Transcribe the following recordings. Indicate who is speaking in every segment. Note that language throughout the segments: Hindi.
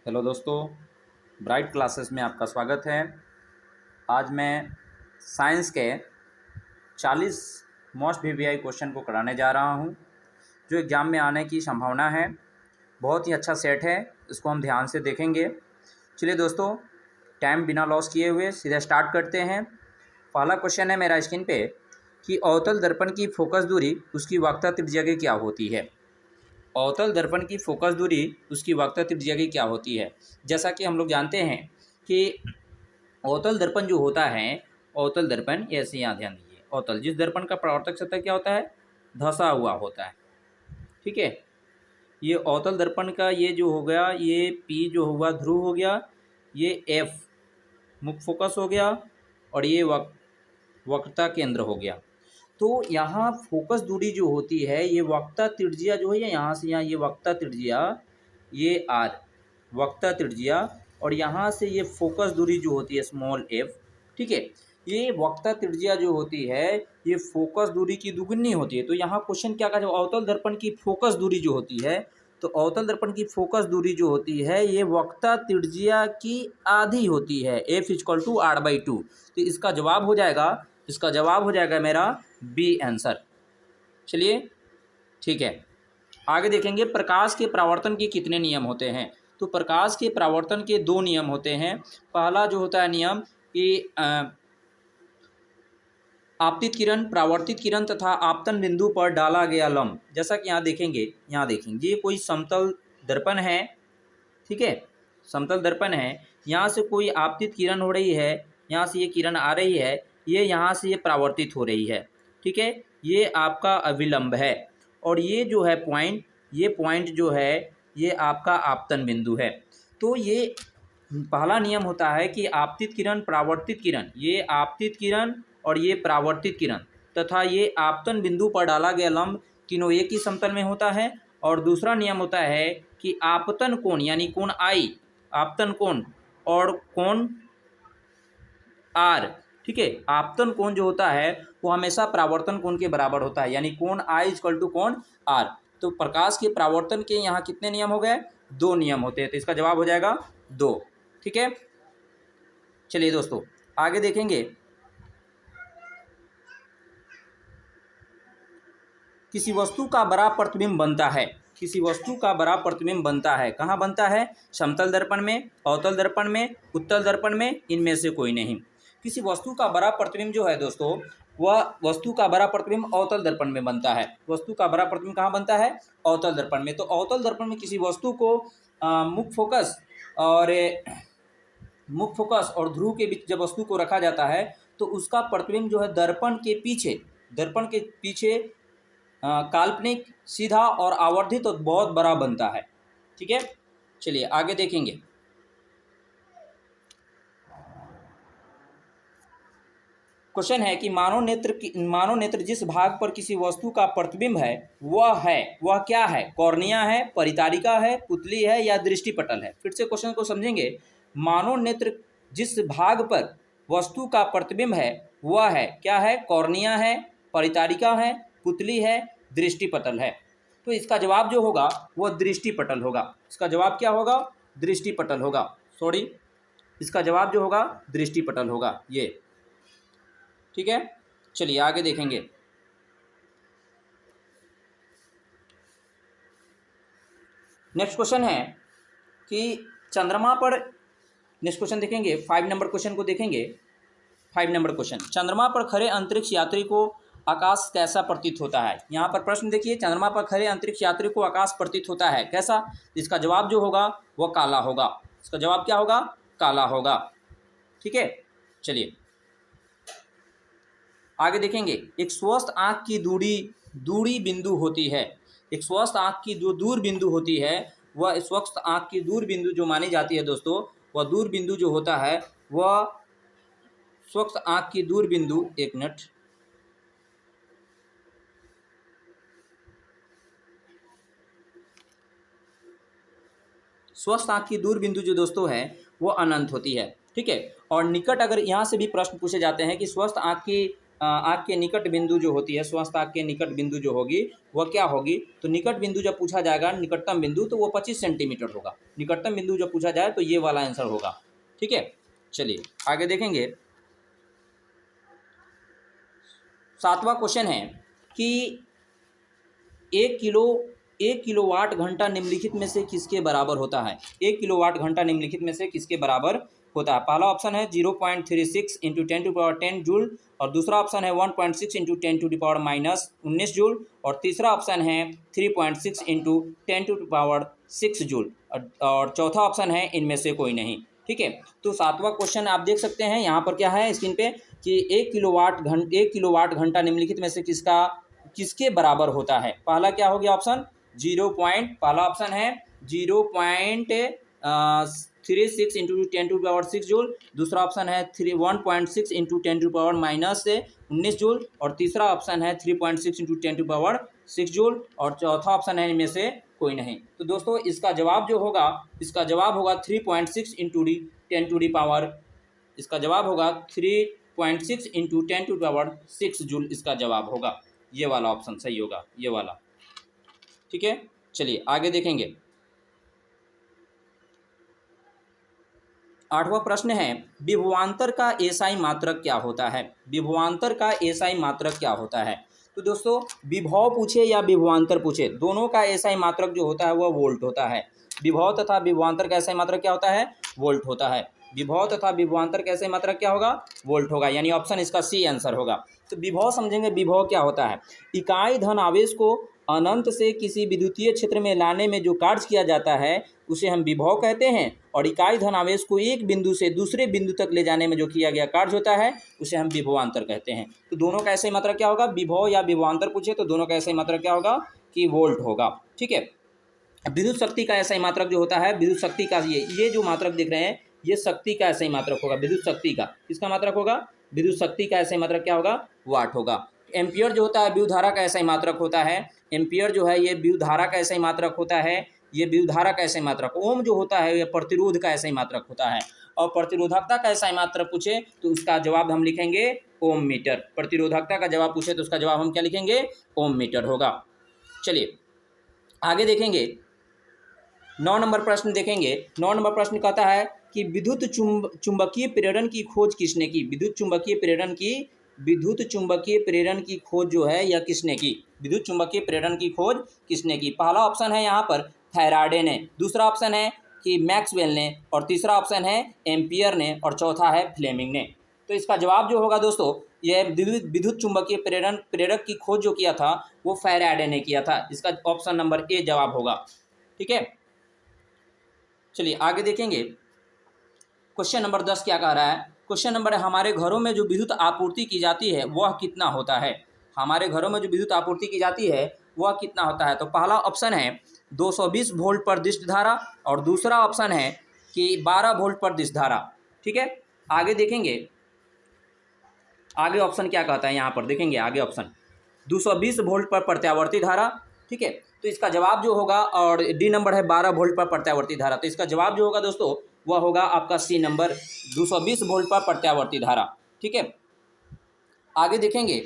Speaker 1: हेलो दोस्तों, ब्राइट क्लासेस में आपका स्वागत है। आज मैं साइंस के 40 मोस्ट वीवीआई क्वेश्चन को कराने जा रहा हूं, जो एग्ज़ाम में आने की संभावना है। बहुत ही अच्छा सेट है, इसको हम ध्यान से देखेंगे। चलिए दोस्तों, टाइम बिना लॉस किए हुए सीधे स्टार्ट करते हैं। पहला क्वेश्चन है मेरा स्क्रीन पे कि अवतल दर्पण की फोकस दूरी उसकी वक्रता त्रिज्या की क्या होती है। अवतल दर्पण की फोकस दूरी उसकी वक्रता त्रिज्या की क्या होती है। जैसा कि हम लोग जानते हैं कि अवतल दर्पण जो होता है, अवतल दर्पण ऐसे यहाँ ध्यान दीजिए, अवतल जिस दर्पण का परावर्तक सतह क्या होता है, धंसा हुआ होता है। ठीक है, ये अवतल दर्पण का ये जो हो गया, ये पी जो हुआ ध्रुव हो गया, ये एफ मुख्य फोकस हो गया, और ये वक्रता केंद्र हो गया। तो यहाँ फोकस दूरी जो होती है, ये वक्रता त्रिज्या जो है, यहाँ से यहाँ ये वक्रता त्रिज्या, ये आर वक्रता त्रिज्या, और यहाँ से ये फोकस दूरी जो होती है स्मॉल एफ। ठीक है, ये वक्रता त्रिज्या जो होती है, ये फोकस दूरी की दुगुनी होती है। तो यहाँ क्वेश्चन क्या कहा, अवतल दर्पण की फोकस दूरी जो होती है, तो अवतल दर्पण की फोकस दूरी जो होती है, ये वक्रता त्रिज्या की आधी होती है, एफ इक्वल टू r/2। तो इसका जवाब हो जाएगा मेरा बी आंसर। चलिए ठीक है, आगे देखेंगे प्रकाश के परावर्तन के कितने नियम होते हैं। तो प्रकाश के परावर्तन के दो नियम होते हैं। पहला जो होता है नियम कि आपतित किरण, परावर्तित किरण तथा आपतन बिंदु पर डाला गया लंब। जैसा कि यहाँ देखेंगे, ये कोई समतल दर्पण है। ठीक है, समतल दर्पण है, यहाँ से कोई आपतित किरण हो रही है, यहाँ से ये किरण आ रही है, ये यहाँ से ये परावर्तित हो रही है। ठीक है, ये आपका अविलंब है, और ये जो है पॉइंट, ये पॉइंट जो है ये आपका आपतन बिंदु है। तो ये पहला नियम होता है कि आपतित किरण, परावर्तित किरण, ये आपतित किरण और ये परावर्तित किरण तथा ये आपतन बिंदु पर डाला गया लंब तीनों एक ही समतल में होता है। और दूसरा नियम होता है कि आपतन कोण यानी कोण आई, आपतन कोण और कोण आर, ठीक है, आपतन कोण जो होता है वो हमेशा परावर्तन कोण के बराबर होता है, यानी कोण आई इक्वल टू कोण आर। तो प्रकाश के परावर्तन के यहाँ कितने नियम हो गए, दो नियम होते हैं। तो इसका जवाब हो जाएगा दो। ठीक है, चलिए दोस्तों आगे देखेंगे। किसी वस्तु का बड़ा प्रतिबिंब बनता है, किसी वस्तु का बड़ा प्रतिबिंब बनता है, कहाँ बनता है, समतल दर्पण में, अवतल दर्पण में, उत्तल दर्पण में, इनमें से कोई नहीं। किसी वस्तु का बड़ा प्रतिबिंब जो है दोस्तों, वह वस्तु का बड़ा प्रतिबिंब अवतल दर्पण में बनता है। वस्तु का बड़ा प्रतिबिंब कहाँ बनता है, अवतल दर्पण में। तो अवतल दर्पण में किसी वस्तु को मुख्य फोकस और ध्रुव के बीच जब वस्तु को रखा जाता है, तो उसका प्रतिबिंब जो है दर्पण के पीछे काल्पनिक, सीधा और आवर्धित और बहुत बड़ा बनता है। ठीक है, चलिए आगे देखेंगे। क्वेश्चन है कि मानव नेत्र जिस भाग पर किसी वस्तु का प्रतिबिंब है वह क्या है, कॉर्निया है, परितारिका है, पुतली है या दृष्टिपटल है। फिर से क्वेश्चन को समझेंगे। मानव नेत्र जिस भाग पर वस्तु का प्रतिबिंब है वह है क्या है, कॉर्निया है, परितारिका है, पुतली है, दृष्टिपटल है। तो इसका जवाब जो होगा वह दृष्टिपटल होगा। इसका जवाब क्या होगा, दृष्टिपटल होगा। सॉरी, इसका जवाब जो होगा दृष्टिपटल होगा ये। ठीक है, चलिए आगे देखेंगे। नेक्स्ट क्वेश्चन है कि चंद्रमा पर, नेक्स्ट क्वेश्चन देखेंगे, 5 नंबर क्वेश्चन को देखेंगे। 5 नंबर क्वेश्चन, चंद्रमा पर खड़े अंतरिक्ष यात्री को आकाश कैसा प्रतीत होता है। यहाँ पर प्रश्न देखिए, चंद्रमा पर खड़े अंतरिक्ष यात्री को आकाश प्रतीत होता है कैसा। इसका जवाब जो होगा वह काला होगा। इसका जवाब क्या होगा, काला होगा। ठीक है, चलिए आगे देखेंगे। एक स्वस्थ आँख की दूरी बिंदु होती है। एक स्वस्थ आँख की जो दूर बिंदु होती है, वह स्वस्थ आँख की दूर बिंदु जो मानी जाती है दोस्तों, वह दूर बिंदु जो होता है वह स्वस्थ आँख की दूर बिंदु, एक मिनट, स्वस्थ आँख की दूर बिंदु जो दोस्तों है वो अनंत होती है। ठीक है, और निकट, अगर यहाँ से भी प्रश्न पूछे जाते हैं कि स्वस्थ आँख की आँख के निकट बिंदु जो होती है, स्वस्थ आँख के निकट बिंदु जो होगी वह क्या होगी, तो निकट बिंदु जब पूछा जाएगा निकटतम बिंदु तो वो 25 सेंटीमीटर होगा। निकटतम बिंदु जब पूछा जाए तो ये वाला आंसर होगा। ठीक है, चलिए आगे देखेंगे। 7वां क्वेश्चन है कि 1 किलोवाट घंटा निम्नलिखित में से किसके बराबर होता है। 1 किलोवाट घंटा निम्नलिखित में से किसके बराबर होता है। पहला ऑप्शन है 0.36 इंटू 10⁻10 जूल, और दूसरा ऑप्शन है 1.6 इंटू 10⁻−19 जूल, और तीसरा ऑप्शन है 3.6 इंटू 10⁻6 जूल, और चौथा ऑप्शन है इनमें से कोई नहीं। ठीक है, तो 7वां क्वेश्चन आप देख सकते हैं यहाँ पर क्या है स्क्रीन पे कि 1 किलोवाट घंटा निम्नलिखित में से किसके बराबर होता है। पहला क्या हो गया ऑप्शन, पहला ऑप्शन है 0.36 इंटू 10⁻6 जूल, दूसरा ऑप्शन है 1.6 इंटू 10⁻−19 जूल, और तीसरा ऑप्शन है 3.6 इंटू 10⁻6 जूल, और चौथा ऑप्शन है इनमें से कोई नहीं। तो दोस्तों इसका जवाब जो होगा, इसका जवाब होगा 3.6 इंटू 10⁻, इसका जवाब होगा 3.6 इंटू 10⁻6 जूल इसका जवाब होगा। ये वाला ऑप्शन सही होगा, ये वाला। ठीक है, चलिए आगे देखेंगे। 8वां प्रश्न है विभवांतर का एसआई मात्रक क्या होता है। विभवांतर का एसआई मात्रक क्या होता है। तो दोस्तों विभव पूछे या विभवांतर पूछे, दोनों का एसआई मात्रक जो होता है वह वोल्ट होता है। विभव तथा विभवांतर का एसआई मात्रक क्या होता है, वोल्ट होता है। विभव तथा विभवांतर का एसआई मात्रक क्या होगा, वोल्ट होगा, यानी ऑप्शन इसका सी आंसर होगा। तो विभव समझेंगे, विभव क्या होता है, इकाई धन आवेश को अनंत से किसी विद्युतीय क्षेत्र में लाने में जो कार्य किया जाता है उसे हम विभव कहते हैं, और इकाई धन आवेश को एक बिंदु से दूसरे बिंदु तक ले जाने में जो किया गया कार्य होता है उसे हम विभवांतर कहते हैं। तो दोनों का ऐसे मात्रक क्या होगा, विभव या विभवांतर पूछे तो दोनों का ऐसे मात्रक क्या होगा कि वोल्ट होगा। ठीक है, विद्युत शक्ति का ऐसा मात्रक जो होता है, विद्युत शक्ति का ये जो मात्रक दिख रहे हैं ये शक्ति का ऐसा मात्रक होगा। विद्युत शक्ति का किसका मात्रक होगा, विद्युत शक्ति का ऐसा मात्रक क्या होगा, वाट होगा। एम्पियर जो होता है विद्युत धारा का ऐसा मात्रक होता है। एम्पियर जो है ये विद्युत धारा का ऐसा मात्रक होता है, ये विद्युत धारा का ऐसा मात्रक। ओम जो होता है ये प्रतिरोध का ऐसा मात्रक होता है, और प्रतिरोधकता का ऐसा मात्रक पूछे तो उसका जवाब हम लिखेंगे ओम मीटर। प्रतिरोधकता का जवाब पूछे तो उसका जवाब हम क्या लिखेंगे, ओम मीटर होगा। चलिए आगे देखेंगे, 9 नंबर प्रश्न देखेंगे। 9 नंबर प्रश्न कहता है कि विद्युत चुंबकीय प्रेरण की खोज किसने की। विद्युत चुंबकीय प्रेरण की खोज जो है यह किसने की, विद्युत चुंबकीय प्रेरण की खोज किसने की। पहला ऑप्शन है यहाँ पर फैराडे ने, दूसरा ऑप्शन है कि मैक्सवेल ने, और तीसरा ऑप्शन है एम्पियर ने, और चौथा है फ्लेमिंग ने। तो इसका जवाब जो होगा दोस्तों, यह विद्युत चुंबकीय प्रेरक की खोज जो किया था वो फैराडे ने किया था। इसका ऑप्शन नंबर ए जवाब होगा। ठीक है, चलिए आगे देखेंगे। क्वेश्चन नंबर 10 क्या कह रहा है। क्वेश्चन नंबर है हमारे घरों में जो विद्युत आपूर्ति की जाती है वह कितना होता है। हमारे घरों में जो विद्युत आपूर्ति की जाती है वह कितना होता है। तो पहला ऑप्शन है 220 वोल्ट पर दिष्ट धारा, और दूसरा ऑप्शन है कि 12 वोल्ट पर दिष्ट धारा। ठीक है, आगे देखेंगे आगे ऑप्शन क्या कहता है। यहाँ पर देखेंगे आगे ऑप्शन 220 वोल्ट पर प्रत्यावर्ती धारा। ठीक है, तो इसका जवाब जो होगा, और डी नंबर है 12 वोल्ट पर प्रत्यावर्ती धारा, तो इसका जवाब जो होगा दोस्तों वह होगा आपका सी नंबर 220 वोल्ट पर प्रत्यावर्ती धारा। ठीक है, आगे देखेंगे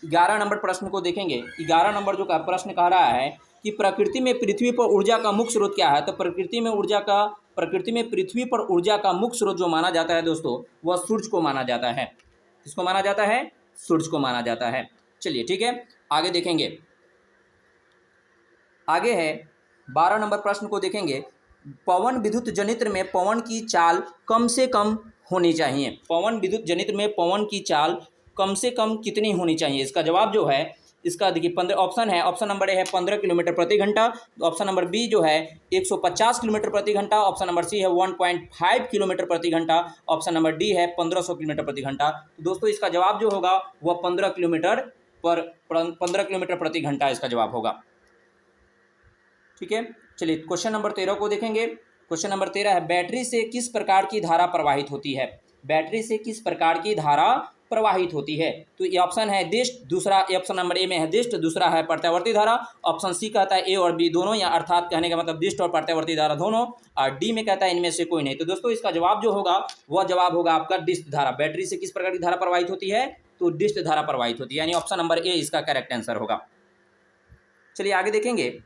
Speaker 1: 11 नंबर प्रश्न को देखेंगे। 11 नंबर जो का प्रश्न कह रहा है कि प्रकृति में पृथ्वी पर ऊर्जा का मुख्य स्रोत क्या है। तो प्रकृति में पृथ्वी पर ऊर्जा का मुख्य स्रोत जो माना जाता है दोस्तों वह सूर्य को माना जाता है। किसको माना जाता है, सूर्य को माना जाता है। चलिए ठीक है, आगे देखेंगे। आगे है 12 नंबर प्रश्न को देखेंगे। पवन विद्युत जनित्र में पवन की चाल कम से कम होनी चाहिए। पवन विद्युत जनित्र में पवन की चाल कम से कम कितनी होनी चाहिए। इसका जवाब जो है, इसका देखिए 15 ऑप्शन है। ऑप्शन नंबर ए है 15 किलोमीटर प्रति घंटा, ऑप्शन नंबर बी जो है 150 किलोमीटर प्रति घंटा, ऑप्शन नंबर सी है 1.5 किलोमीटर प्रति घंटा, ऑप्शन नंबर डी है 1500 किलोमीटर प्रति घंटा। तो दोस्तों इसका जवाब जो होगा वह 15 किलोमीटर प्रति घंटा इसका जवाब होगा। ठीक है, चलिए क्वेश्चन नंबर 13 को देखेंगे। क्वेश्चन नंबर 13 है बैटरी से किस प्रकार की धारा प्रवाहित होती है। बैटरी से किस प्रकार की धारा प्रवाहित होती है। तो ये ऑप्शन है दिष्ट, दूसरा ऑप्शन नंबर ए में है दिष्ट, दूसरा है प्रत्यावर्ती धारा। ऑप्शन सी कहता है ए और बी दोनों, या अर्थात कहने का मतलब दिष्ट और प्रत्यावर्ती धारा दोनों। और डी में कहता है इनमें से कोई नहीं। तो दोस्तों इसका जवाब जो होगा वह जवाब होगा आपका दिष्ट धारा। बैटरी से किस प्रकार की धारा प्रवाहित होती है? तो दिष्ट धारा प्रवाहित होती है, यानी ऑप्शन नंबर ए इसका करेक्ट आंसर होगा। चलिए आगे देखेंगे।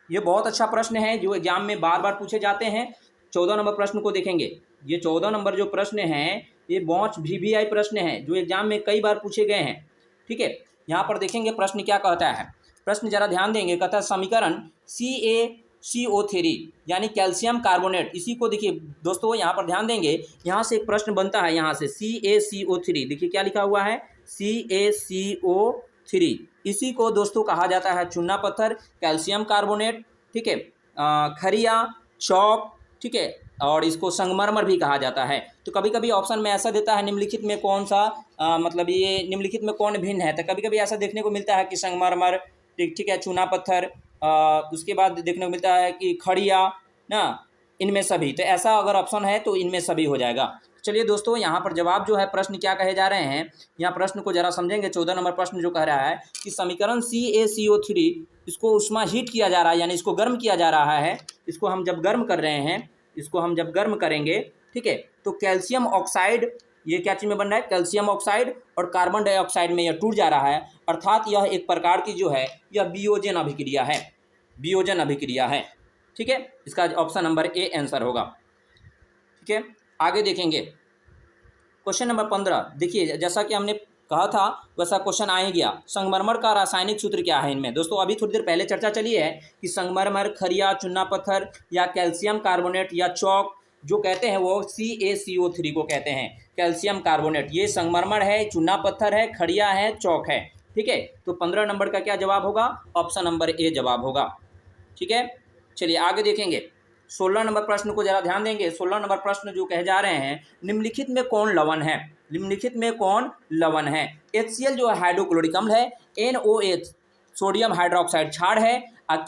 Speaker 1: ये बहुत अच्छा प्रश्न है जो एग्जाम में बार बार पूछे जाते हैं। 14 नंबर प्रश्न को देखेंगे। ये 14 नंबर जो प्रश्न हैं ये बहुत VVI प्रश्न हैं जो एग्जाम में कई बार पूछे गए हैं। ठीक है, यहाँ पर देखेंगे प्रश्न क्या कहता है। प्रश्न जरा ध्यान देंगे। कहता है समीकरण CaCO3 यानी कैल्शियम कार्बोनेट, इसी को देखिए दोस्तों यहाँ पर ध्यान देंगे। यहाँ से एक प्रश्न बनता है, यहाँ से CaCO3 देखिए क्या लिखा हुआ है, CaCO3। इसी को दोस्तों कहा जाता है चूना पत्थर, कैल्शियम कार्बोनेट, ठीक है, खरिया, चौक, ठीक है, और इसको संगमरमर भी कहा जाता है। तो कभी कभी ऑप्शन में ऐसा देता है निम्नलिखित में कौन सा मतलब ये निम्नलिखित में कौन भिन्न है। तो कभी कभी ऐसा देखने को मिलता है कि संगमरमर, ठीक है, चूना पत्थर, उसके बाद देखने को मिलता है कि खड़िया ना, इनमें सभी। तो ऐसा अगर ऑप्शन है तो इनमें सभी हो जाएगा। चलिए दोस्तों यहाँ पर जवाब जो है प्रश्न क्या कहे जा रहे हैं, यहाँ प्रश्न को जरा समझेंगे। 14 नंबर प्रश्न जो कह रहा है कि समीकरण CaCO3 इसको उष्मा हीट किया जा रहा है, यानी इसको गर्म किया जा रहा है। इसको हम जब गर्म कर रहे हैं, इसको हम जब गर्म करेंगे, ठीक है, तो कैल्शियम ऑक्साइड, ये क्या चीज़ में बन रहा है, कैल्शियम ऑक्साइड और कार्बन डाइऑक्साइड में यह टूट जा रहा है। अर्थात यह एक प्रकार की जो है यह वियोजन अभिक्रिया है, वियोजन अभिक्रिया है। ठीक है, इसका ऑप्शन नंबर ए आंसर होगा। ठीक है, आगे देखेंगे क्वेश्चन नंबर 15। देखिए जैसा कि हमने कहा था वैसा क्वेश्चन आ ही गया। संगमरमर का रासायनिक सूत्र क्या है इनमें? दोस्तों अभी थोड़ी देर पहले चर्चा चली है कि संगमरमर, खरिया, चूना पत्थर या कैल्शियम कार्बोनेट या चौक जो कहते हैं वो CaCO3 को कहते हैं, कैल्शियम कार्बोनेट। ये संगमरमर है, चूना पत्थर है, खड़िया है, चौक है। ठीक है, तो 15 नंबर का क्या जवाब होगा? ऑप्शन नंबर ए जवाब होगा। ठीक है, चलिए आगे देखेंगे। 16 नंबर प्रश्न को जरा ध्यान देंगे। 16 नंबर प्रश्न जो कहे जा रहे हैं निम्नलिखित में कौन लवण है? निम्नलिखित में कौन लवण है? HCl जो हाइड्रोक्लोरिक अम्ल है, NOH सोडियम हाइड्रोक्साइड क्षार है, और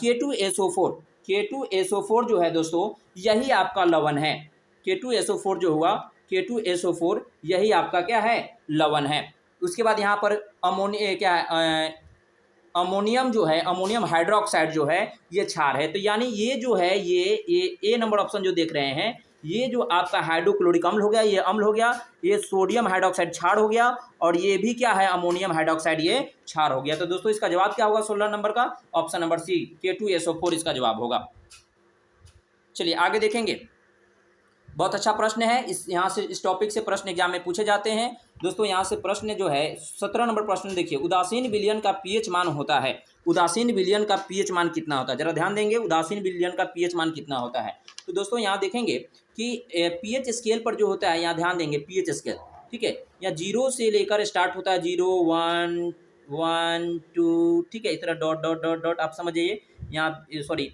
Speaker 1: K2SO4 जो है दोस्तों यही आपका लवण है। K2SO4 जो हुआ, K2SO4 यही आपका क्या है? लवण है। उसके बाद यहाँ पर अमोनियम जो है, अमोनियम हाइड्रोक्साइड जो है ये क्षार है। तो यानी ये जो है ये ए नंबर ऑप्शन जो देख रहे हैं, ये जो आपका हाइड्रोक्लोरिक अम्ल हो गया, ये अम्ल हो गया, ये सोडियम हाइड्रोक्साइड क्षार हो गया, और ये भी क्या है? अमोनियम हाइड्रोक्साइड ये क्षार हो गया। तो दोस्तों इसका जवाब क्या होगा 16 नंबर का? ऑप्शन नंबर सी, K2SO4 इसका जवाब होगा। चलिए आगे देखेंगे। बहुत अच्छा प्रश्न है। यहाँ से इस टॉपिक से प्रश्न एग्जाम में पूछे जाते हैं। दोस्तों यहाँ से प्रश्न जो है 17 नंबर प्रश्न देखिए। उदासीन विलयन का pH मान होता है। उदासीन विलयन का pH मान कितना होता है? जरा ध्यान देंगे, उदासीन विलयन का pH मान कितना होता है। तो दोस्तों यहाँ देखेंगे कि pH स्केल पर जो होता है, यहाँ ध्यान देंगे pH स्केल, ठीक है, यहाँ 0 से लेकर स्टार्ट होता है, 0 1 1 2, ठीक है, इस तरह डॉट डॉट डॉट डॉट, आप समझ जाइए। यहाँ सॉरी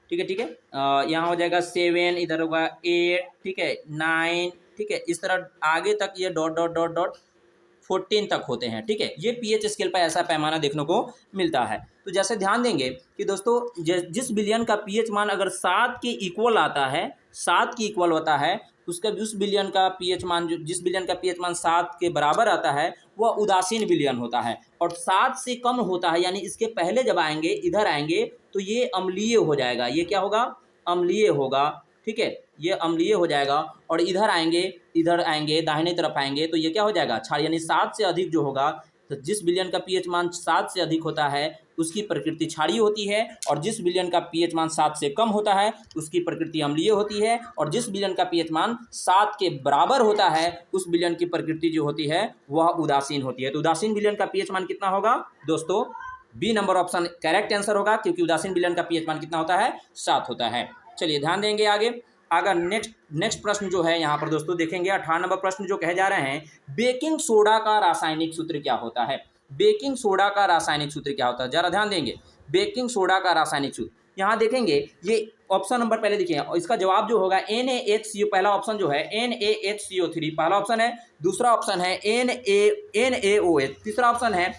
Speaker 1: ठीक है, यहाँ हो जाएगा 7, इधर होगा 8, ठीक है, 9, ठीक है, इस तरह आगे तक ये डॉट डॉट डॉट डॉट 14 तक होते हैं। ठीक है, ये pH स्केल पर ऐसा पैमाना देखने को मिलता है। तो जैसे ध्यान देंगे कि दोस्तों जिस विलयन का pH मान अगर 7 के इक्वल आता है, 7 के इक्वल होता है, उसका उस विलयन का pH मान जिस विलयन का pH मान 7 के बराबर आता है वह उदासीन विलयन होता है। और 7 से कम होता है, यानी इसके पहले जब आएंगे, इधर आएंगे, तो ये अम्लीय हो जाएगा। ये क्या होगा? अम्लीय होगा। ठीक है, ये अम्लीय हो जाएगा। और इधर आएंगे दाहिने तरफ आएंगे तो ये क्या हो जाएगा? क्षार। यानी 7 से अधिक जो होगा, तो जिस विलयन का pH मान 7 से अधिक होता है उसकी प्रकृति क्षारीय होती है, और जिस विलयन का pH मान 7 से कम होता है उसकी प्रकृति अम्लीय होती है, और जिस विलयन का pH मान 7 के बराबर होता है उस विलयन की प्रकृति जो होती है वह उदासीन होती है। तो उदासीन विलयन का pH मान कितना होगा दोस्तों? B number option correct answer होगा, क्योंकि उदासीन विलयन का pH मान कितना होता है? 7 होता है। चलिए ध्यान देंगे आगे। अगर नेक्स्ट प्रश्न जो है यहाँ पर दोस्तों देखेंगे 18 नंबर प्रश्न जो कहे जा रहे हैं, बेकिंग सोडा का रासायनिक सूत्र क्या होता है? बेकिंग सोडा का रासायनिक सूत्र क्या होता है? जरा ध्यान देंगे, बेकिंग सोडा का रासायनिक सूत्र यहाँ देखेंगे। ये ऑप्शन नंबर पहले देखिए, और इसका जवाब जो होगा NaHCO, पहला ऑप्शन जो है NaHCO3 पहला ऑप्शन है। दूसरा ऑप्शन है NaOH, तीसरा ऑप्शन है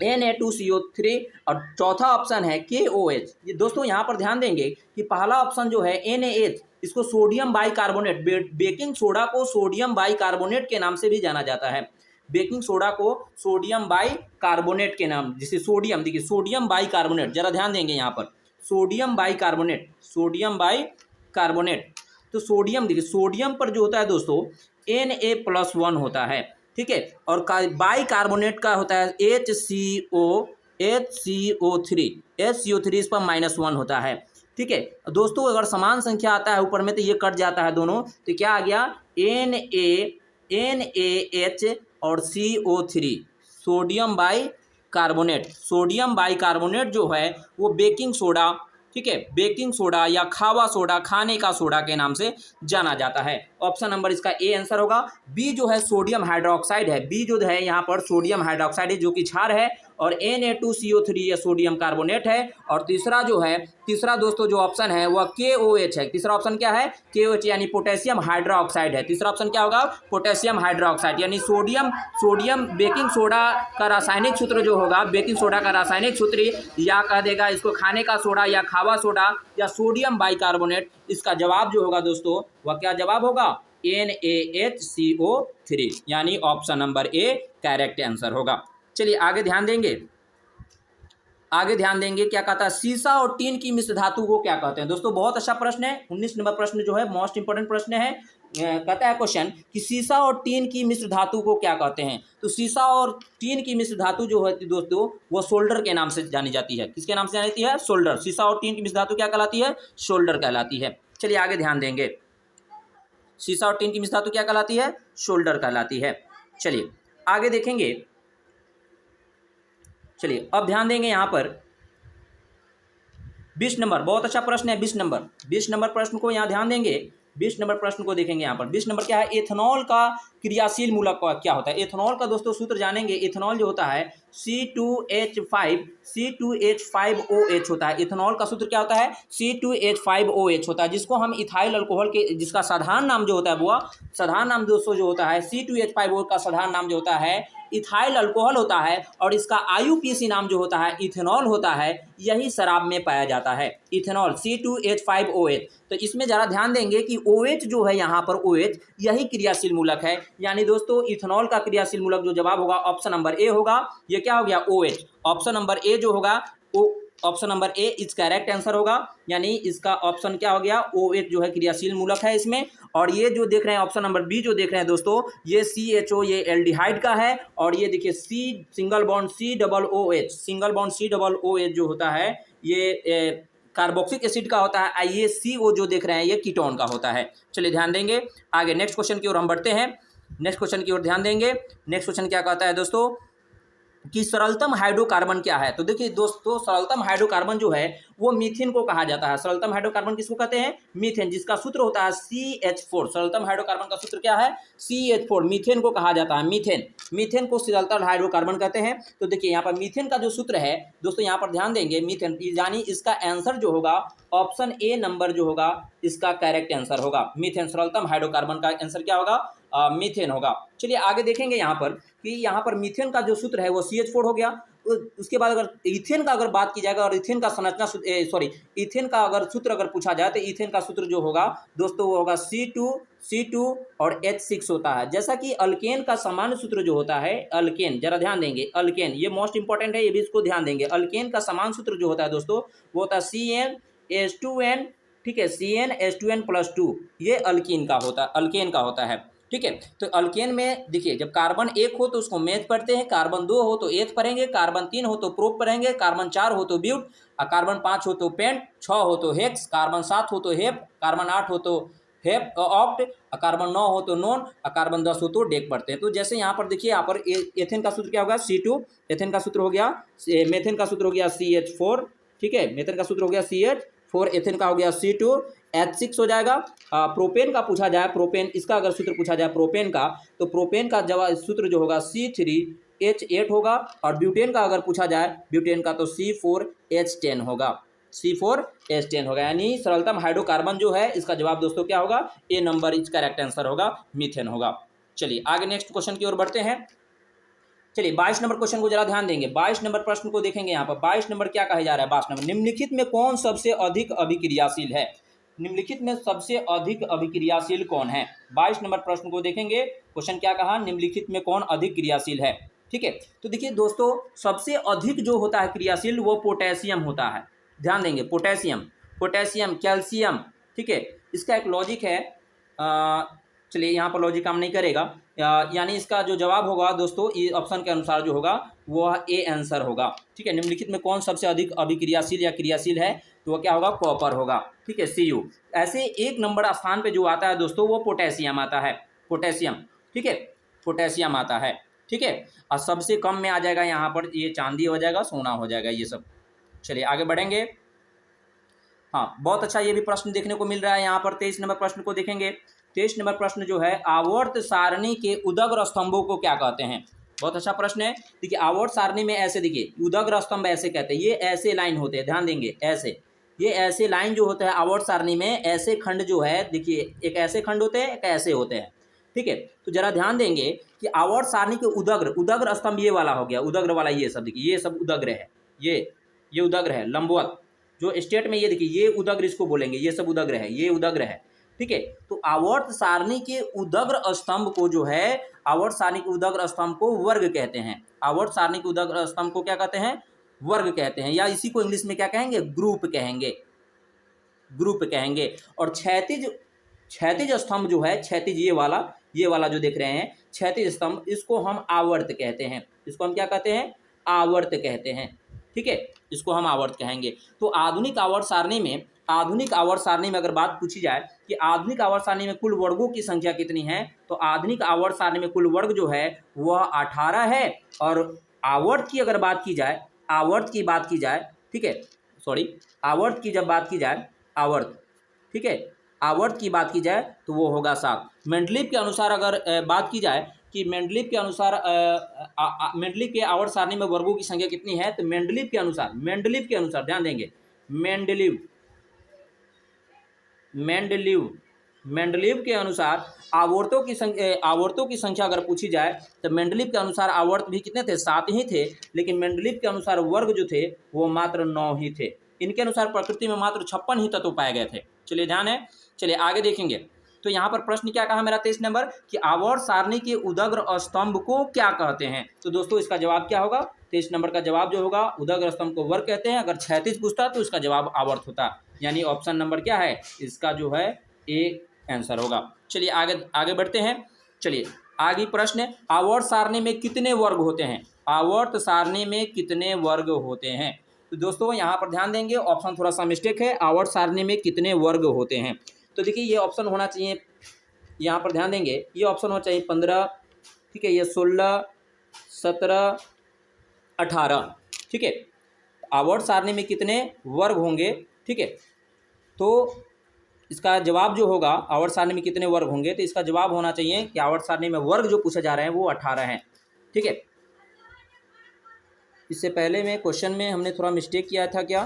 Speaker 1: Na2CO3 और चौथा ऑप्शन है KOH। ये दोस्तों यहाँ पर ध्यान देंगे कि पहला ऑप्शन जो है NaH, इसको सोडियम बाइकार्बोनेट, बेकिंग सोडा को सोडियम बाइकार्बोनेट के नाम से भी जाना जाता है। बेकिंग सोडा को सोडियम बाइकार्बोनेट के नाम, जिसे सोडियम, देखिए सोडियम बाइकार्बोनेट, जरा ध्यान देंगे यहाँ पर सोडियम बाइकार्बोनेट, सोडियम बाइकार्बोनेट। तो सोडियम, देखिए सोडियम पर जो होता है दोस्तों Na+1 होता है, ठीक है, और बाइकार्बोनेट का होता है HCO3 इस पर -1 होता है, ठीक है। दोस्तों अगर समान संख्या आता है ऊपर में तो ये कट जाता है दोनों, तो क्या आ गया NaH और CO3, sodium bicarbonate. Sodium bicarbonate जो है वो बेकिंग सोडा, ठीक है, बेकिंग सोडा या खावा सोडा, खाने का सोडा के नाम से जाना जाता है। ऑप्शन नंबर इसका ए आंसर होगा। बी जो है सोडियम हाइड्रोक्साइड है, बी जो है यहाँ पर सोडियम हाइड्रोक्साइड है जो कि क्षार है, और Na2CO3 ये सोडियम कार्बोनेट है। और तीसरा जो है, तीसरा दोस्तों जो ऑप्शन है वह KOH है। तीसरा ऑप्शन क्या है? KOH यानी पोटेशियम हाइड्रोक्साइड है। तीसरा ऑप्शन क्या होगा? पोटेशियम हाइड्रोक्साइड, यानी सोडियम बेकिंग सोडा का रासायनिक सूत्र जो होगा, बेकिंग सोडा का रासायनिक सूत्र या कह देगा इसको खाने का सोडा या खावा सोडा या सोडियम बाइकार्बोनेट, इसका जवाब जो होगा दोस्तों वह क्या जवाब होगा? NaHCO3, यानी option number A correct answer होगा। चलिए आगे ध्यान देंगे, आगे ध्यान देंगे क्या कहता है, सीसा और टीन की मिश्र धातु को क्या कहते हैं। दोस्तों बहुत अच्छा प्रश्न है, 19 नंबर प्रश्न जो है मोस्ट इंपोर्टेंट प्रश्न है। कहता है क्वेश्चन कि सीसा और टीन की मिश्र धातु को क्या कहते हैं। तो सीसा और टीन की मिश्र धातु जो है दोस्तों वो सोल्डर के नाम से जानी जाती है। किसके नाम से जानी जाती है? सोल्डर। सीसा और टीन की मिश्र धातु क्या कहलाती है? सोल्डर कहलाती है। चलिए आगे ध्यान देंगे, सीसा और टीन की मिश्र धातु क्या कहलाती है? सोल्डर कहलाती है। चलिए आगे देखेंगे, चलिए अब ध्यान देंगे यहाँ पर 20 नंबर, बहुत अच्छा प्रश्न है 20 नंबर प्रश्न को यहाँ ध्यान देंगे। 20 नंबर प्रश्न को देखेंगे यहाँ पर। 20 नंबर क्या है? एथेनॉल का क्रियाशील मूलक क्या होता है। एथेनॉल का दोस्तों सूत्र जानेंगे। एथेनॉल जो होता है C2H5OH होता है। एथेनॉल का सूत्र क्या होता है? C2H5OH होता है, जिसको हम इथाइल अल्कोहल के, जिसका साधारण नाम जो होता है वो साधारण नाम दोस्तों जो होता है C2H5OH का साधारण नाम जो होता है इथाइल अल्कोहल होता है, और इसका IUPAC नाम जो होता है इथेनॉल होता है। यही शराब में पाया जाता है इथेनॉल, C2H5OH। तो इसमें ज़रा ध्यान देंगे कि OH जो है यहाँ पर OH यही क्रियाशील मूलक है, यानी दोस्तों इथेनॉल का क्रियाशील मूलक जो जवाब होगा ऑप्शन नंबर ए होगा। ये क्या हो गया? OH। ऑप्शन नंबर ए जो होगा option number A is correct answer होगा, यानी इसका ऑप्शन क्या हो गया? OH जो है क्रियाशील मूलक है इसमें। और ये जो देख रहे हैं ऑप्शन नंबर बी जो देख रहे हैं दोस्तों, ये CHO ये एल्डिहाइड का है, और ये देखिए C single bond COOH, single bond COOH जो होता है ये कार्बोक्सिलिक एसिड का होता है। ये CO जो देख रहे हैं ये कीटोन का होता है। चलिए ध्यान देंगे आगे नेक्स्ट क्वेश्चन की ओर हम बढ़ते हैं। नेक्स्ट क्वेश्चन की ओर ध्यान देंगे। नेक्स्ट क्वेश्चन क्या कहता है दोस्तों कि सरलतम हाइड्रोकार्बन क्या है। तो देखिए दोस्तों सरलतम हाइड्रोकार्बन जो है वो मीथेन को कहा जाता है। सरलतम हाइड्रोकार्बन किसको कहते हैं? मीथेन, जिसका सूत्र होता है CH4। सरलतम हाइड्रोकार्बन का सूत्र क्या है? CH4। मीथेन को कहा जाता है मीथेन को सरलतम हाइड्रोकार्बन कहते हैं। तो देखिए यहाँ पर मीथेन का जो सूत्र है दोस्तों, यहाँ पर ध्यान देंगे मीथेन, यानी इसका आंसर जो होगा ऑप्शन ए नंबर जो होगा इसका करेक्ट आंसर होगा। मीथेन, सरलतम हाइड्रोकार्बन का आंसर क्या होगा? मीथेन होगा। चलिए आगे देखेंगे यहाँ पर कि यहाँ पर मीथेन का जो सूत्र है वो CH4 हो गया। उसके बाद अगर इथेन का अगर बात की जाएगा और इथेन का संरचना इथेन का अगर सूत्र अगर पूछा जाए तो इथेन का सूत्र जो होगा दोस्तों वो होगा C2 और H6 होता है। जैसा कि अल्केन का सामान्य सूत्र जो होता है, अल्केन, जरा ध्यान देंगे, अल्केन ये मोस्ट इंपॉर्टेंट है, ये भी इसको ध्यान देंगे। अल्केन का सामान्य सूत्र जो होता है दोस्तों वो होता है CnH2n, ठीक है, CnH2n+2, ये अल्केन का होता है, ठीक है। तो अल्केन में देखिए जब कार्बन 1 हो तो उसको मेथ पढ़ते हैं, कार्बन 2 हो तो एथ पढ़ेंगे, कार्बन 3 हो तो प्रोप पढ़ेंगे, कार्बन 4 हो तो ब्यूट, कार्बन 5 हो तो पेंट, 6 हो तो हेक्स, कार्बन 7 हो तो हेप, कार्बन 8 हो तो हेप ऑक्ट, कार्बन 9 हो तो नॉन, कार्बन 10 हो तो डेक पढ़ते हैं। तो जैसे यहाँ पर देखिए यहाँ पर एथेन का सूत्र क्या होगा? C2, एथेन का सूत्र हो गया, मेथेन का सूत्र हो गया CH4, ठीक है, मेथेन का सूत्र हो गया CH4, एथेन का हो गया C2, H6 हो जाएगा। प्रोपेन का पूछा जाए, प्रोपेन इसका अगर सूत्र पूछा जाए प्रोपेन का, तो प्रोपेन का जवाब सूत्र जो होगा C3H8 होगा, और ब्यूटेन का अगर पूछा जाए ब्यूटेन का तो C4H10 होगा, C4H10 होगा, यानी सरलतम हाइड्रोकार्बन जो है इसका जवाब दोस्तों क्या होगा? ए नंबर इज करेक्ट आंसर होगा, मीथेन होगा। चलिए आगे नेक्स्ट क्वेश्चन की ओर बढ़ते हैं। चलिए 22 नंबर क्वेश्चन को जरा ध्यान देंगे। 22 नंबर प्रश्न को देखेंगे। यहाँ पर 22 नंबर क्या कहा जा रहा है? 22 नंबर, निम्नलिखित में कौन सबसे अधिक अभिक्रियाशील है? निम्नलिखित में सबसे अधिक अभिक्रियाशील कौन है? 22 नंबर प्रश्न को देखेंगे। क्वेश्चन क्या कहा? निम्नलिखित में कौन अधिक क्रियाशील है? ठीक है, तो देखिए दोस्तों, सबसे अधिक जो होता है क्रियाशील वो पोटेशियम होता है। ध्यान देंगे, पोटेशियम, पोटेशियम, कैल्शियम। ठीक है, इसका एक लॉजिक है। चलिए यहाँ पर लॉजिक काम नहीं करेगा, यानी इसका जो जवाब होगा दोस्तों, ये ऑप्शन के अनुसार जो होगा वह ए आंसर होगा। ठीक है, निम्नलिखित में कौन सबसे अधिक अभिक्रियाशील या क्रियाशील है? तो वह क्या होगा? कॉपर होगा। ठीक है, Cu। ऐसे एक नंबर स्थान पे जो आता है दोस्तों वो पोटेशियम आता है, पोटेशियम। ठीक है, पोटेशियम आता है। ठीक है, और सबसे कम में आ जाएगा यहाँ पर ये चांदी हो जाएगा, सोना हो जाएगा, ये सब। चलिए आगे बढ़ेंगे। हाँ, बहुत अच्छा ये भी प्रश्न देखने को मिल रहा है। यहाँ पर 23 नंबर प्रश्न को देखेंगे। 23 नंबर प्रश्न जो है, आवर्त सारणी के उदग्र स्तंभों को क्या कहते हैं? बहुत अच्छा प्रश्न है। देखिए आवर्त सारणी में ऐसे, देखिए उदग्र स्तंभ ऐसे कहते हैं, ये ऐसे लाइन होते हैं, ध्यान देंगे, ऐसे, ये ऐसे लाइन जो होता है आवर्त सारणी में, ऐसे खंड जो है, देखिए एक ऐसे खंड होते हैं, एक ऐसे होते हैं। ठीक है, तो जरा ध्यान देंगे कि आवर्त सारणी के उदग्र, उदग्र स्तंभ ये वाला हो गया, उदग्र वाला, ये सब देखिए, ये सब उदग्र है, ये उदग्र है, लंबवत जो स्टेट में, ये देखिए ये उदग्र इसको बोलेंगे, ये सब उदग्र है, ये उदग्र है। ठीक है, तो आवर्त सारणी के उदग्र स्तंभ को जो है, आवर्त सारणी के उदग्र स्तंभ को वर्ग कहते हैं। आवर्त सारणी के उदग्र स्तंभ को क्या कहते हैं? वर्ग कहते हैं, या इसी को इंग्लिश में क्या कहेंगे? ग्रुप कहेंगे, ग्रुप कहेंगे। और क्षैतिज, क्षैतिज स्तंभ जो है, क्षैतिज ये वाला जो देख रहे हैं क्षैतिज स्तंभ, इसको हम आवर्त कहते हैं। इसको हम क्या कहते हैं? आवर्त कहते हैं। ठीक है, इसको हम आवर्त कहेंगे। तो आधुनिक आवर्त सारणी में, आधुनिक आवर्त सारणी में अगर बात पूछी जाए कि आधुनिक आवर्त सारणी में कुल वर्गों की संख्या कितनी है, तो आधुनिक आवर्त सारणी में कुल वर्ग जो है वह 18 है। और आवर्त की अगर बात की जाए, आवर्त की बात की जाए, ठीक है, सॉरी, आवर्त की जब बात की जाए, आवर्त, ठीक है, आवर्त की बात की जाए तो वो होगा 7। मेंडलीव के अनुसार अगर बात की जाए कि मेंडलीव के अनुसार मेंडलीव के आवर्त सारणी में वर्गों की संख्या कितनी है, तो मेंडलीव के अनुसार, मेंडलीव के अनुसार ध्यान देंगे, मेंडलीव, मेंडलीव, मेंडलीव के अनुसार आवर्तों की संख्या अगर पूछी जाए तो मेंडलीव के अनुसार आवर्त भी कितने थे? 7 ही थे। लेकिन मेंडलीव के अनुसार वर्ग जो थे वो मात्र 9 ही थे। इनके अनुसार प्रकृति में मात्र 56 ही तत्व पाए गए थे। चलिए ध्यान है, चलिए आगे देखेंगे। तो यहाँ पर प्रश्न क्या कहा मेरा 23 नंबर कि आवर्त सारणी के उदग्र स्तंभ को क्या कहते हैं? तो दोस्तों इसका जवाब क्या होगा? 23 नंबर का जवाब जो होगा, उदग्र स्तंभ को वर्ग कहते हैं। अगर क्षैतिज पूछता तो इसका जवाब आवर्त होता, यानी ऑप्शन नंबर क्या है इसका जो है ए आंसर होगा। चलिए आगे बढ़ते हैं। चलिए आगे प्रश्न, आवर्त सारणी में कितने वर्ग होते हैं? आवर्त सारणी में कितने वर्ग होते हैं? तो दोस्तों यहाँ पर ध्यान देंगे, ऑप्शन थोड़ा सा मिस्टेक है। आवर्त सारणी में कितने वर्ग होते हैं, तो देखिए ये ऑप्शन होना चाहिए, यहाँ पर ध्यान देंगे, ये ऑप्शन होना चाहिए 15, ठीक है, ये 16, 17, 18। ठीक है, आवर्त सारणी में कितने वर्ग होंगे? ठीक है, तो इसका जवाब जो होगा, आवर्त सारणी में कितने वर्ग होंगे, तो इसका जवाब होना चाहिए कि आवर्त सारणी में वर्ग जो पूछे जा रहे हैं वो 18 हैं। ठीक है, इससे पहले में क्वेश्चन में हमने थोड़ा मिस्टेक किया था क्या?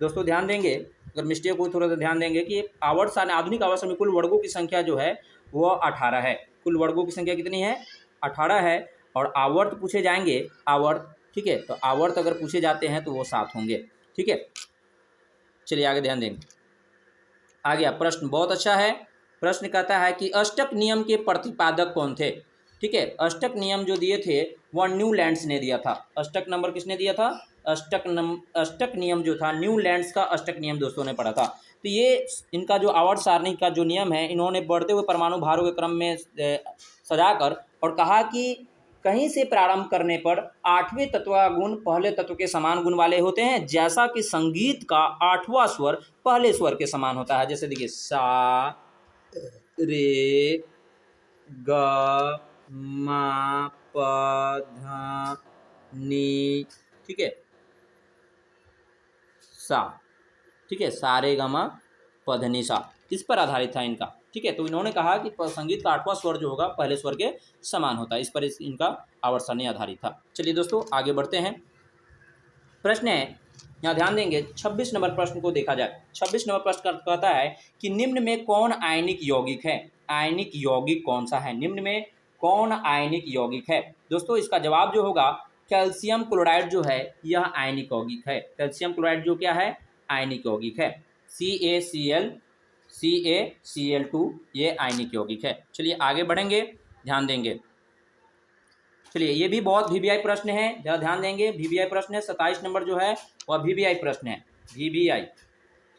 Speaker 1: दोस्तों ध्यान देंगे, अगर मिस्टेक हो थोड़ा सा ध्यान देंगे कि आवर्त सारणी, आधुनिक आवर्त सारणी में कुल वर्गों की संख्या जो है वो 18 है। कुल वर्गों की संख्या कितनी है? 18 है। और आवर्त पूछे जाएंगे, आवर्त, ठीक है, तो आवर्त अगर पूछे जाते हैं तो वो 7 होंगे। ठीक है, चलिए आगे ध्यान देंगे। आ गया प्रश्न, बहुत अच्छा है। प्रश्न कहता है कि अष्टक नियम के प्रतिपादक कौन थे? ठीक है, अष्टक नियम जो दिए थे वह न्यूलैंड्स ने दिया था। अष्टक नंबर किसने दिया था? अष्टक नियम जो था, न्यूलैंड्स का अष्टक नियम दोस्तों ने पढ़ा था। तो ये इनका जो आवर्त सारणी का जो नियम है, इन्होंने बढ़ते हुए परमाणु भारों के क्रम में सजाकर और कहा कि कहीं से प्रारंभ करने पर 8वें तत्व का गुण पहले तत्व के समान गुण वाले होते हैं, जैसा कि संगीत का 8वां स्वर पहले स्वर के समान होता है। जैसे देखिए सा, रे, ग, मा, प, ध, नी, ठीक है, सा, ठीक है, सारे ग म प ध नि सा, इस पर आधारित था इनका। ठीक है, तो इन्होंने कहा कि संगीत का 8वां स्वर जो होगा पहले स्वर के समान होता है, इस पर इनका आवर्त सारणी आधारित था। चलिए दोस्तों आगे बढ़ते हैं। प्रश्न है, यहाँ ध्यान देंगे, 26 नंबर प्रश्न को देखा जाए। 26 नंबर प्रश्न कहता है कि निम्न में कौन आयनिक यौगिक है? आयनिक यौगिक कौन सा है? निम्न में कौन आयनिक यौगिक है? दोस्तों इसका जवाब जो होगा कैल्शियम क्लोराइड जो है यह आयनिक यौगिक है। कैल्शियम क्लोराइड जो क्या है? आयनिक यौगिक है। CaCl2 ये आयनिक यौगिक है। चलिए आगे बढ़ेंगे, ध्यान देंगे। चलिए ये भी बहुत VBI प्रश्न है, जरा ध्यान देंगे। VBI प्रश्न है 27 नंबर जो है वह VBI प्रश्न है, VBI,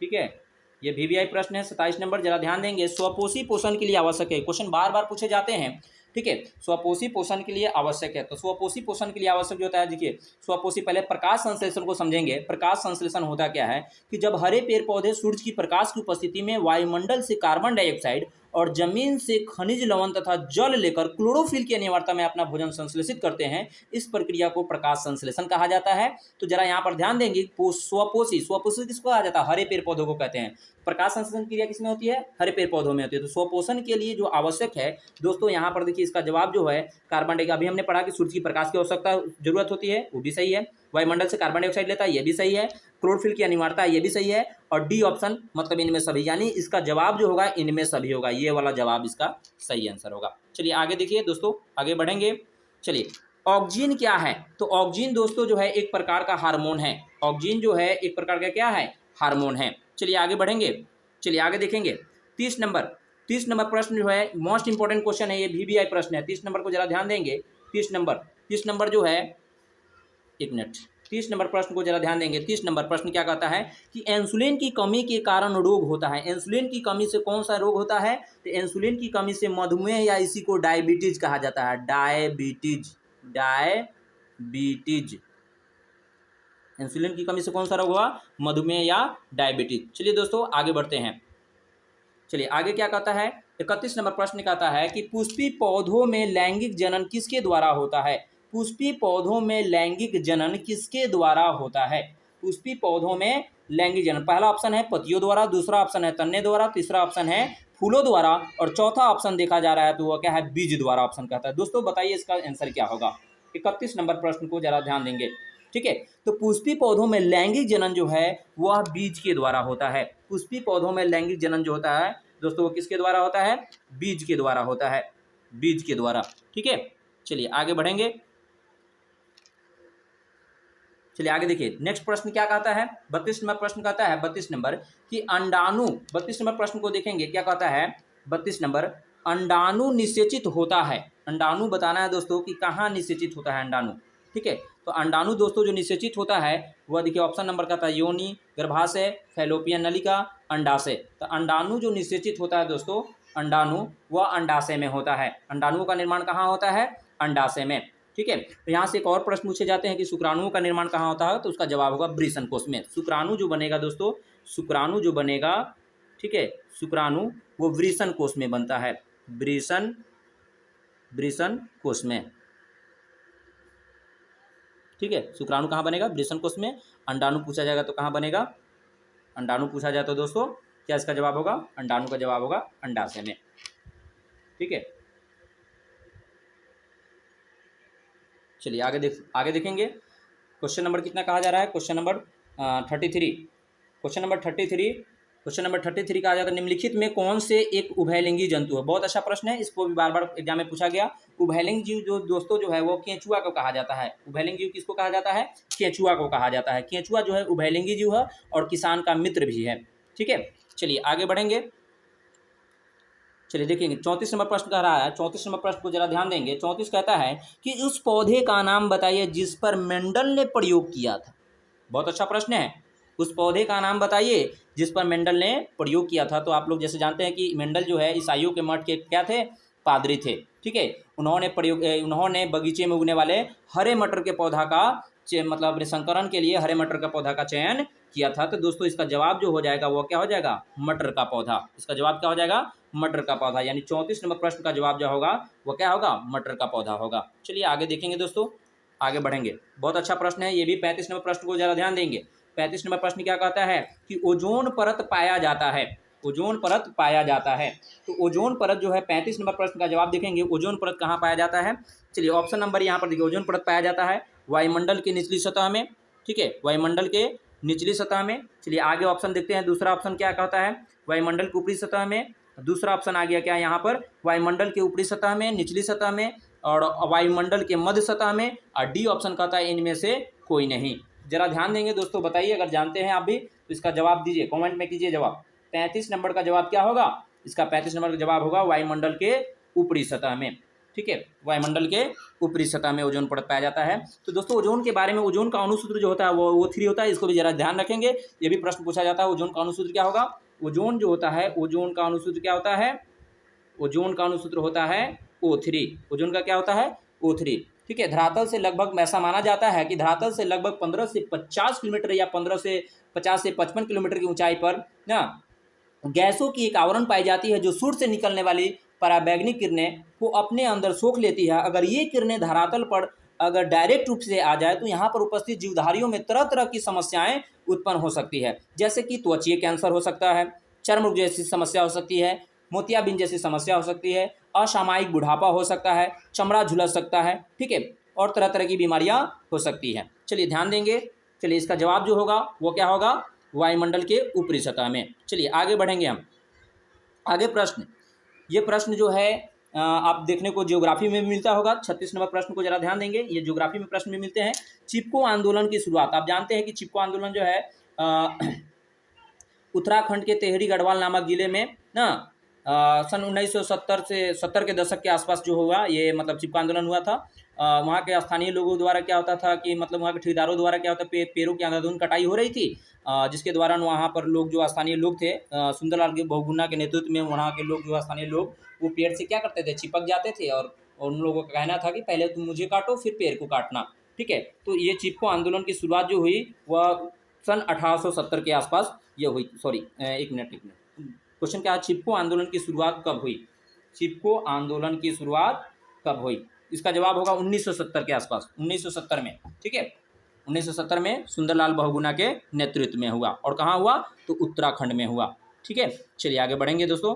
Speaker 1: ठीक है। ये VBI प्रश्न है 27 नंबर, जरा ध्यान देंगे। स्वपोषी पोषण के लिए आवश्यक है, क्वेश्चन बार बार पूछे जाते हैं, ठीक है। स्वपोषी पोषण के लिए आवश्यक है, तो स्वपोषी पोषण के लिए आवश्यक जो होता है, देखिए स्वपोषी, पहले प्रकाश संश्लेषण को समझेंगे। प्रकाश संश्लेषण होता क्या है कि जब हरे पेड़ पौधे सूर्य की प्रकाश की उपस्थिति में वायुमंडल से कार्बन डाइऑक्साइड और जमीन से खनिज लवण तथा जल लेकर क्लोरोफिल की अनिवार्यता में अपना भोजन संश्लेषित करते हैं, इस प्रक्रिया को प्रकाश संश्लेषण कहा जाता है। तो जरा यहाँ पर ध्यान देंगे, स्वपोषी, स्वपोषी किसको कहा जाता है? हरे पेड़ पौधों को कहते हैं। प्रकाश संश्लेषण क्रिया किसमें होती है? हरे पेड़ पौधों में होती है। तो स्वपोषण के लिए जो आवश्यक है दोस्तों, यहाँ पर देखिए इसका जवाब जो है कार्बन डाइऑक्साइड। अभी हमने पढ़ा कि सूर्य की प्रकाश की आवश्यकता जरूरत होती है, वो भी सही है। वायुमंडल से कार्बन डाइऑक्साइड लेता है, ये भी सही है। क्लोरोफिल की अनिवार्यता, ये भी सही है। और डी ऑप्शन मतलब इनमें सभी, यानी इसका जवाब जो होगा इनमें सभी होगा, ये वाला जवाब इसका सही आंसर होगा। चलिए आगे देखिए दोस्तों, आगे बढ़ेंगे। चलिए ऑक्सीजन क्या है? तो ऑक्सीजन दोस्तों जो है एक प्रकार का हार्मोन है। ऑक्सीजन जो है एक प्रकार का क्या है? हार्मोन है। चलिए आगे बढ़ेंगे, चलिए आगे देखेंगे। 30 नंबर प्रश्न जो है मोस्ट इंपॉर्टेंट क्वेश्चन है, ये VBI प्रश्न है। 30 नंबर को जरा ध्यान देंगे। 30 नंबर जो है, एक मिनट, 30 नंबर प्रश्न को जरा ध्यान देंगे। 30 नंबर प्रश्न क्या कहता है कि इंसुलिन की कमी के कारण रोग होता है। इंसुलिन की कमी से कौन सा रोग होता है? तो इंसुलिन की कमी से मधुमेह या इसी को डायबिटीज कहा जाता है। डायबिटीज, इंसुलिन की कमी से कौन सा रोग हुआ? मधुमेह या डायबिटीज। चलिए दोस्तों आगे बढ़ते हैं। चलिए आगे क्या कहता है, 31 नंबर प्रश्न कहता है कि पुष्पी पौधों में लैंगिक जनन किसके द्वारा होता है? पुष्पी पौधों में लैंगिक जनन किसके द्वारा होता है? पुष्पी पौधों में लैंगिक जनन, पहला ऑप्शन है पतियों द्वारा, दूसरा ऑप्शन है तन्ने द्वारा, तीसरा ऑप्शन है फूलों द्वारा, और चौथा ऑप्शन देखा जा रहा है तो वह क्या है? बीज द्वारा ऑप्शन कहता है। दोस्तों बताइए इसका आंसर क्या होगा? 31 नंबर प्रश्न को जरा ध्यान देंगे, ठीक है। तो पुष्पी पौधों में लैंगिक जनन जो है वह बीज के द्वारा होता है। पुष्पी पौधों में लैंगिक जनन जो होता है दोस्तों वो किसके द्वारा होता है? बीज के द्वारा होता है, बीज के द्वारा, ठीक है। चलिए आगे बढ़ेंगे। चलिए आगे देखिए नेक्स्ट प्रश्न क्या कहता है। 32 नंबर प्रश्न कहता है, 32 नंबर कि अंडाणु, 32 नंबर प्रश्न को देखेंगे क्या कहता है। 32 नंबर, अंडाणु निषेचित होता है। अंडाणु बताना है दोस्तों कि कहाँ निषेचित होता है अंडाणु, ठीक है। तो अंडाणु दोस्तों जो निषेचित होता है वह देखिए ऑप्शन नंबर कहता है योनि, गर्भाशय, फैलोपियन नलिका, अंडाशय। तो अंडाणु जो निषेचित होता है दोस्तों, अंडाणु वह अंडाशय में होता है। अंडाणुओं का निर्माण कहाँ होता है? अंडाशय में, ठीक है। तो यहाँ से एक और प्रश्न पूछे जाते हैं कि शुक्राणुओं का निर्माण कहाँ होता है, तो उसका जवाब होगा वृषण कोश में। शुक्राणु जो बनेगा दोस्तों, शुक्राणु जो बनेगा, ठीक है, शुक्राणु वो वृषण कोश में बनता है, वृषण कोश में, ठीक है। शुक्राणु कहाँ बनेगा? वृषण कोश में। अंडाणु पूछा जाएगा तो कहाँ बनेगा? अंडाणु पूछा जाए तो दोस्तों क्या इसका जवाब होगा? अंडाणु का जवाब होगा अंडाशय में, ठीक है। चलिए आगे देखेंगे। क्वेश्चन नंबर कितना कहा जा रहा है? Question number 33। क्वेश्चन नंबर 33 कहा जाता है निम्नलिखित में कौन से एक उभयलिंगी जंतु है? बहुत अच्छा प्रश्न है, इसको भी बार बार एग्जाम में पूछा गया। उभयलिंगी जीव जो दोस्तों जो है वो केंचुआ को कहा जाता है। उभयलिंगी जीव किसको कहा जाता है? केंचुआ को कहा जाता है। केंचुआ जो है उभयलिंगी जीव है और किसान का मित्र भी है, ठीक है। चलिए आगे बढ़ेंगे। चलिए देखेंगे 34 नंबर प्रश्न कह रहा है। 34 नंबर प्रश्न को जरा ध्यान देंगे। 34 कहता है कि उस पौधे का नाम बताइए जिस पर मेंडल ने प्रयोग किया था। बहुत अच्छा प्रश्न है। उस पौधे का नाम बताइए जिस पर मेंडल ने प्रयोग किया था। तो आप लोग जैसे जानते हैं कि मेंडल जो है ईसाइयों के मठ के क्या थे? पादरी थे, ठीक है। उन्होंने बगीचे में उगने वाले हरे मटर के पौधा का मतलब अपने संकरण के लिए हरे मटर का पौधा का चयन किया था। तो दोस्तों इसका जवाब जो हो जाएगा वो क्या हो जाएगा? मटर का पौधा। इसका जवाब क्या हो जाएगा? मटर का पौधा। यानी 34 नंबर प्रश्न का जवाब जो होगा वो क्या होगा? मटर का पौधा होगा। चलिए आगे देखेंगे दोस्तों, आगे बढ़ेंगे। बहुत अच्छा प्रश्न है ये भी। 35 नंबर प्रश्न को जरा ध्यान देंगे। 35 नंबर प्रश्न क्या कहता है कि ओजोन परत पाया जाता है। ओजोन परत पाया जाता है। तो ओजोन परत जो है 35 नंबर प्रश्न का जवाब देखेंगे। ओजोन परत कहाँ पाया जाता है? चलिए ऑप्शन नंबर यहाँ पर देखिए, ओजोन परत पाया जाता है वायुमंडल की निचली सतह में, ठीक है, वायुमंडल के निचली सतह में। चलिए आगे ऑप्शन देखते हैं। दूसरा ऑप्शन क्या कहता है? वायुमंडल की ऊपरी सतह में, दूसरा ऑप्शन आ गया क्या यहाँ पर, वायुमंडल के ऊपरी सतह में, निचली सतह में और वायुमंडल के मध्य सतह में, और डी ऑप्शन कहता है इनमें से कोई नहीं। जरा ध्यान देंगे दोस्तों, बताइए अगर जानते हैं आप भी तो इसका जवाब दीजिए, कमेंट में कीजिए जवाब। 35 नंबर का जवाब क्या होगा, इसका 35 नंबर का जवाब होगा वायुमंडल के ऊपरी सतह में। ठीक है, वायुमंडल के ऊपरी सतह में ओजोन परत पाया जाता है। तो दोस्तों ओजोन के बारे में, ओजोन का अणुसूत्र जो होता है वो O3 होता है, इसको भी जरा ध्यान रखेंगे, ये भी प्रश्न पूछा जाता है। ओजोन का अणुसूत्र क्या होगा, ओजोन जो होता है, ओजोन का अणुसूत्र क्या होता है, ओजोन का अणुसूत्र होता है O3। ओजोन का क्या होता है, O3। ठीक है, धरातल से लगभग ऐसा माना जाता है कि धरातल से लगभग 15 से 50 किलोमीटर या 15 से 50 से 55 किलोमीटर की ऊंचाई पर ना गैसों की एक आवरण पाई जाती है जो सूर्य से निकलने वाली पराबैंगनी किरणें को अपने अंदर सोख लेती है। अगर ये किरणें धरातल पर अगर डायरेक्ट रूप से आ जाए तो यहाँ पर उपस्थित जीवधारियों में तरह तरह की समस्याएं उत्पन्न हो सकती है, जैसे कि त्वचीय कैंसर हो सकता है, चर्म रोग जैसी समस्या हो सकती है, मोतियाबिंद जैसी समस्या हो सकती है, असामयिक बुढ़ापा हो सकता है, चमड़ा झुलस सकता है। ठीक है, और तरह तरह की बीमारियां हो सकती हैं। चलिए ध्यान देंगे, चलिए इसका जवाब जो होगा वो क्या होगा, वायुमंडल के ऊपरी सतह में। चलिए आगे बढ़ेंगे हम। आगे प्रश्न, ये प्रश्न जो है आप देखने को ज्योग्राफी में भी मिलता होगा। 36 नंबर प्रश्न को जरा ध्यान देंगे, ये ज्योग्राफी में प्रश्न भी मिलते हैं। चिपको आंदोलन की शुरुआत, आप जानते हैं कि चिपको आंदोलन जो है उत्तराखंड के टेहरी गढ़वाल नामक जिले में ना सन 1970 से 70 के दशक के आसपास जो हुआ, ये मतलब चिपको आंदोलन हुआ था। वहाँ के स्थानीय लोगों द्वारा क्या होता था कि मतलब वहाँ के ठेकेदारों द्वारा क्या होता, पेड़ों की अंधाधुंध कटाई हो रही थी, जिसके दौरान वहाँ पर लोग जो स्थानीय लोग थे, सुंदरलाल के बहुगुणा के नेतृत्व में वहाँ के लोग जो स्थानीय लोग वो पेड़ से क्या करते थे, चिपक जाते थे, और उन लोगों का कहना था कि पहले तुम मुझे काटो फिर पेड़ को काटना। ठीक है, तो ये चिपको आंदोलन की शुरुआत जो हुई वह सन 1870 के आसपास ये हुई। सॉरी, एक मिनट क्वेश्चन क्या है, चिपको आंदोलन की शुरुआत कब हुई, चिपको आंदोलन की शुरुआत कब हुई, इसका जवाब होगा 1970 के आसपास, 1970 में। ठीक है, 1970 में सुंदरलाल बहुगुणा के नेतृत्व में हुआ, और कहाँ हुआ, तो उत्तराखंड में हुआ। ठीक है, चलिए आगे बढ़ेंगे दोस्तों।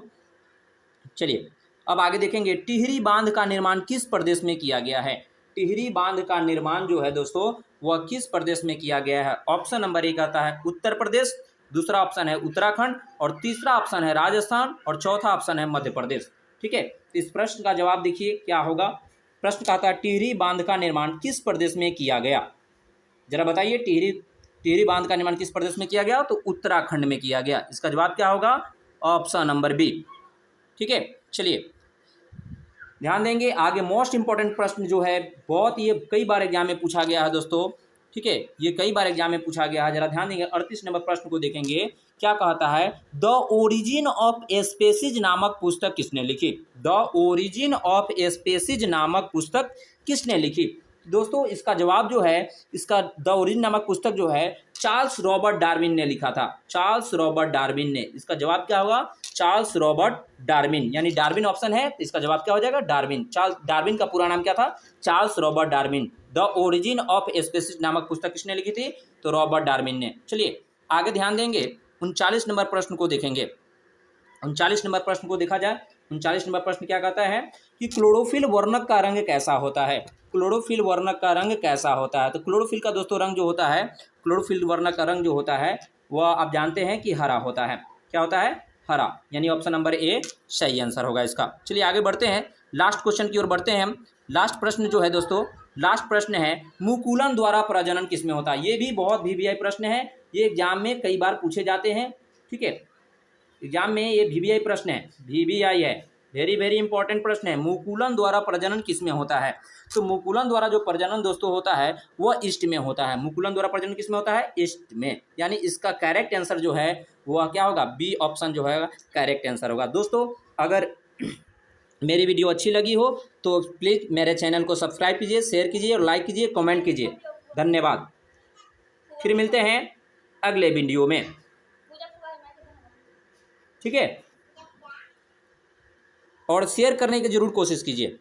Speaker 1: चलिए अब आगे देखेंगे, टिहरी बांध का निर्माण किस प्रदेश में किया गया है। टिहरी बांध का निर्माण जो है दोस्तों वह किस प्रदेश में किया गया है। ऑप्शन नंबर 1 आता है उत्तर प्रदेश, दूसरा ऑप्शन है उत्तराखंड, और तीसरा ऑप्शन है राजस्थान, और चौथा ऑप्शन है मध्य प्रदेश। ठीक है, इस प्रश्न का जवाब देखिए क्या होगा। प्रश्न कहता है टिहरी बांध का निर्माण किस प्रदेश में किया गया, जरा बताइए, टिहरी बांध का निर्माण किस प्रदेश में किया गया, तो उत्तराखंड में किया गया। इसका जवाब क्या होगा, ऑप्शन नंबर बी। ठीक है, चलिए ध्यान देंगे। आगे मोस्ट इंपॉर्टेंट प्रश्न जो है, बहुत ये कई बार एग्जाम में पूछा गया है दोस्तों। ठीक है, ये कई बार एग्जाम में पूछा गया है, जरा ध्यान देंगे। 38 नंबर प्रश्न को देखेंगे, क्या कहता है, द ओरिजिन ऑफ स्पेसीज नामक पुस्तक किसने लिखी। द ओरिजिन ऑफ स्पेसीज नामक पुस्तक किसने लिखी। दोस्तों इसका जवाब जो है, इसका द ओरिजिन नामक पुस्तक जो है चार्ल्स रॉबर्ट डार्विन ने लिखा था, चार्ल्स रॉबर्ट डार्विन ने। इसका जवाब क्या होगा, चार्ल्स रॉबर्ट डार्विन, यानी डार्विन ऑप्शन है, तो इसका जवाब क्या हो जाएगा, डार्विन। चार्ल्स डार्विन का पूरा नाम क्या था, Charles Robert Darwin. The origin of species नामक पुस्तक किसने लिखी थी, तो रॉबर्ट डार्विन ने। चलिए आगे ध्यान देंगे, 39 नंबर प्रश्न को देखेंगे। 39 नंबर प्रश्न को देखा जाए, 39 नंबर प्रश्न क्या कहता है कि क्लोरोफिल वर्णक का रंग कैसा होता है। क्लोरोफिल वर्णक का रंग कैसा होता है, तो क्लोरोफिल का दोस्तों रंग जो होता है, क्लोरोफिल वर्णक का रंग जो होता है वह आप जानते हैं कि हरा होता है। क्या होता है, हरा, यानी ऑप्शन नंबर ए सही आंसर होगा इसका। चलिए आगे बढ़ते हैं, लास्ट क्वेश्चन की ओर बढ़ते हैं हम। लास्ट प्रश्न जो है दोस्तों, लास्ट प्रश्न है, मुकुलन द्वारा प्रजनन किसमें होता है। ये भी बहुत VVI प्रश्न है, ये एग्जाम में कई बार पूछे जाते हैं। ठीक है, एग्जाम में ये VVI प्रश्न है, VVI है, वेरी वेरी इंपॉर्टेंट प्रश्न है। मुकुलन द्वारा प्रजनन किसमें होता है, तो मुकुलन द्वारा जो प्रजनन दोस्तों होता है वह ईस्ट में होता है। मुकुलन द्वारा प्रजनन किसमें होता है, ईस्ट में, यानी इसका करेक्ट आंसर जो है वह क्या होगा, बी ऑप्शन जो है करेक्ट आंसर होगा। दोस्तों अगर मेरी वीडियो अच्छी लगी हो तो प्लीज़ मेरे चैनल को सब्सक्राइब कीजिए, शेयर कीजिए और लाइक कीजिए, कमेंट कीजिए। धन्यवाद, फिर मिलते हैं अगले वीडियो में। ठीक है, और शेयर करने की जरूर कोशिश कीजिए।